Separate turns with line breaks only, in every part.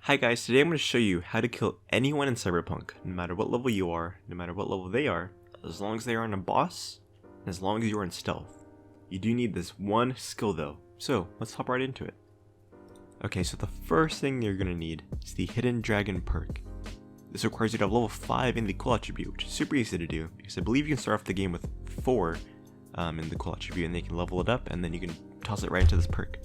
Hi guys, today I'm going to show you how to kill anyone in Cyberpunk, no matter what level you are, no matter what level they are, as long as they aren't a boss, and as long as you're in stealth. You do need this one skill though, so let's hop right into it. Okay, so the first thing you're going to need is the Hidden Dragon perk. This requires you to have level 5 in the cool attribute, which is super easy to do, because I believe you can start off the game with 4 in the cool attribute, and they can level it up, and then you can toss it right into this perk.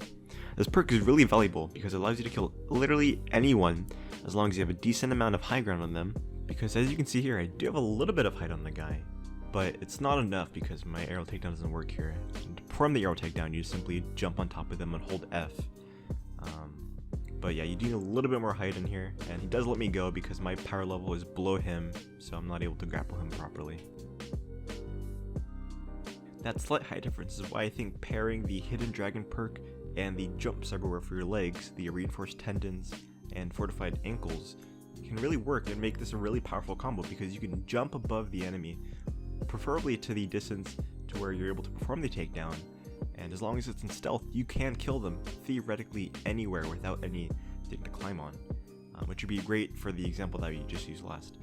This perk is really valuable because it allows you to kill literally anyone as long as you have a decent amount of high ground on them, because as you can see here, I do have a little bit of height on the guy, but it's not enough because my arrow takedown doesn't work here. And to perform the arrow takedown, you just simply jump on top of them and hold F. But yeah, you do need a little bit more height in here, and he does let me go because my power level is below him, so I'm not able to grapple him properly. That slight height difference is why I think pairing the Hidden Dragon perk and the jumps everywhere for your legs, the reinforced tendons, and fortified ankles can really work and make this a really powerful combo, because you can jump above the enemy, preferably to the distance to where you're able to perform the takedown, and as long as it's in stealth, you can kill them theoretically anywhere without anything to climb on, which would be great for the example that we just used last.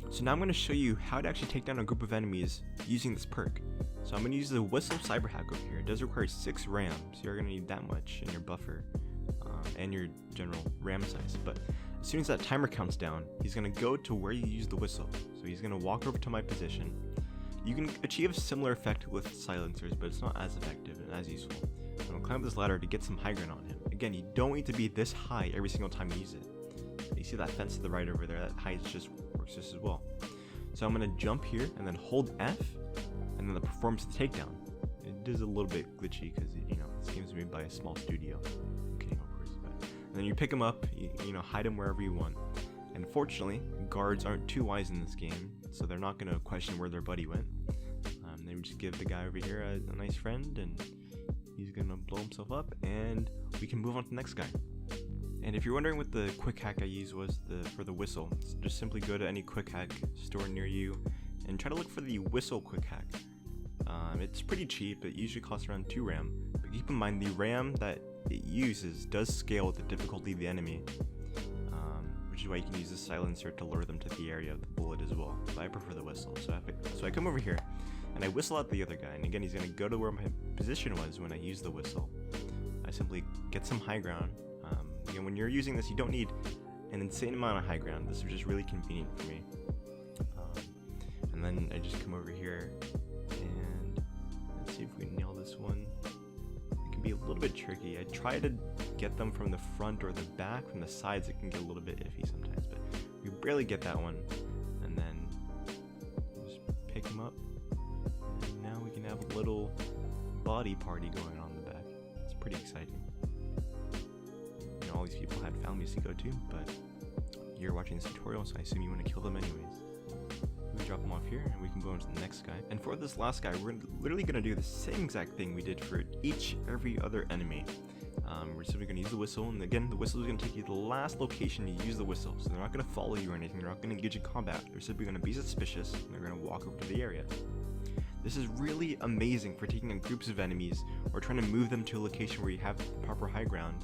So now I'm going to show you how to actually take down a group of enemies using this perk. So I'm going to use the Whistle Cyber Hack over here. It does require 6 RAM, so you're going to need that much in your buffer and your general RAM size. But as soon as that timer counts down, he's going to go to where you use the whistle. So he's going to walk over to my position. You can achieve a similar effect with silencers, but it's not as effective and as useful. I'm going to climb this ladder to get some high ground on him. Again, you don't need to be this high every single time you use it. You see that fence to the right over there? That height just works just as well. So I'm going to jump here and then hold F, and then it performs the takedown. It is a little bit glitchy because this game is made by a small studio. I'm kidding, of course. And then you pick him up, hide him wherever you want. And fortunately, guards aren't too wise in this game, so they're not going to question where their buddy went. They would just give the guy over here a nice friend, and he's going to blow himself up, and we can move on to the next guy. And if you're wondering what the quick hack I used was for the whistle, just simply go to any quick hack store near you and try to look for the whistle quick hack. It's pretty cheap. It usually costs around 2 RAM, but keep in mind the RAM that it uses does scale with the difficulty of the enemy, which is why you can use the silencer to lure them to the area of the bullet as well. But I prefer the whistle. So I come over here and I whistle at the other guy, and again he's going to go to where my position was when I use the whistle. I simply get some high ground. Again, when you're using this, you don't need an insane amount of high ground. This is just really convenient for me. And then I just come over here and let's see if we can nail this one. It can be a little bit tricky. I try to get them from the front or the back. From the sides it can get a little bit iffy sometimes, but we barely get that one. And then just pick him up, and now we can have a little body party going on in the back. It's pretty exciting. All these people had families to go to, but you're watching this tutorial, so I assume you want to kill them anyways. We drop them off here, and we can go on to the next guy. And for this last guy, we're literally going to do the same exact thing we did for every other enemy. We're simply going to use the whistle, and again, the whistle is going to take you to the last location you use the whistle. So they're not going to follow you or anything, they're not going to engage in combat. They're simply going to be suspicious, and they're going to walk over to the area. This is really amazing for taking on groups of enemies, or trying to move them to a location where you have proper high ground.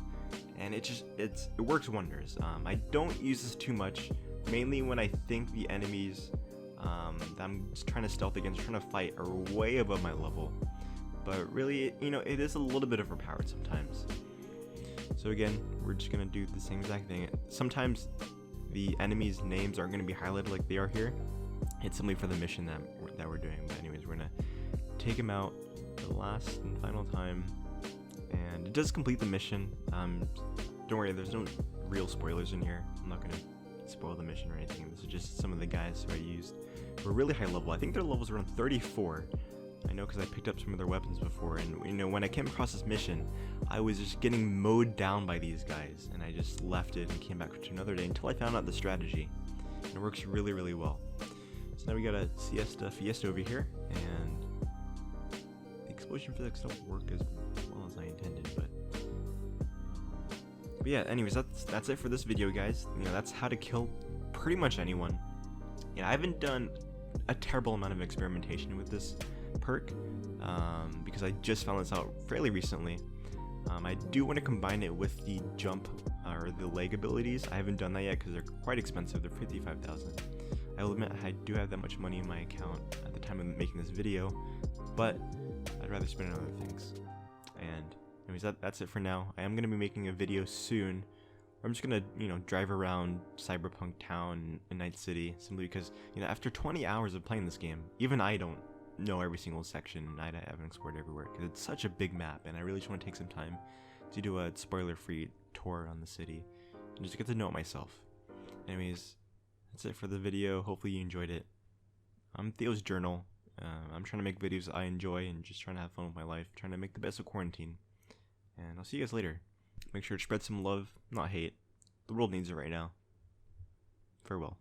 And it works wonders. I don't use this too much, mainly when I think the enemies that I'm just trying to stealth against, trying to fight, are way above my level. But really, it is a little bit overpowered sometimes. So again, we're just gonna do the same exact thing. Sometimes the enemies' names aren't gonna be highlighted like they are here. It's simply for the mission that we're doing. But anyways, we're gonna take him out the last and final time. And it does complete the mission. Don't worry, there's no real spoilers in here. I'm not going to spoil the mission or anything. This is just some of the guys who I used. We're really high level. I think their level's around 34. I know because I picked up some of their weapons before. And when I came across this mission, I was just getting mowed down by these guys. And I just left it and came back to another day until I found out the strategy. And it works really, really well. So now we got a Fiesta over here. And the explosion physics don't work as well as I intended, but yeah, anyways, that's it for this video, guys. That's how to kill pretty much anyone. I haven't done a terrible amount of experimentation with this perk because I just found this out fairly recently. I do want to combine it with the jump or the leg abilities. I haven't done that yet because they're quite expensive. They're 55,000. I will admit I do have that much money in my account at the time of making this video, but I'd rather spend it on other things. And anyways, that's it for now. I am going to be making a video soon. I'm just going to, drive around Cyberpunk town in Night City, simply because, after 20 hours of playing this game, even I don't know every single section, and I haven't explored everywhere, because it's such a big map, and I really just want to take some time to do a spoiler-free tour on the city, and just get to know it myself. Anyways, that's it for the video. Hopefully you enjoyed it. I'm Theo's Journal. I'm trying to make videos I enjoy and just trying to have fun with my life, trying to make the best of quarantine. And I'll see you guys later. Make sure to spread some love, not hate. The world needs it right now. Farewell.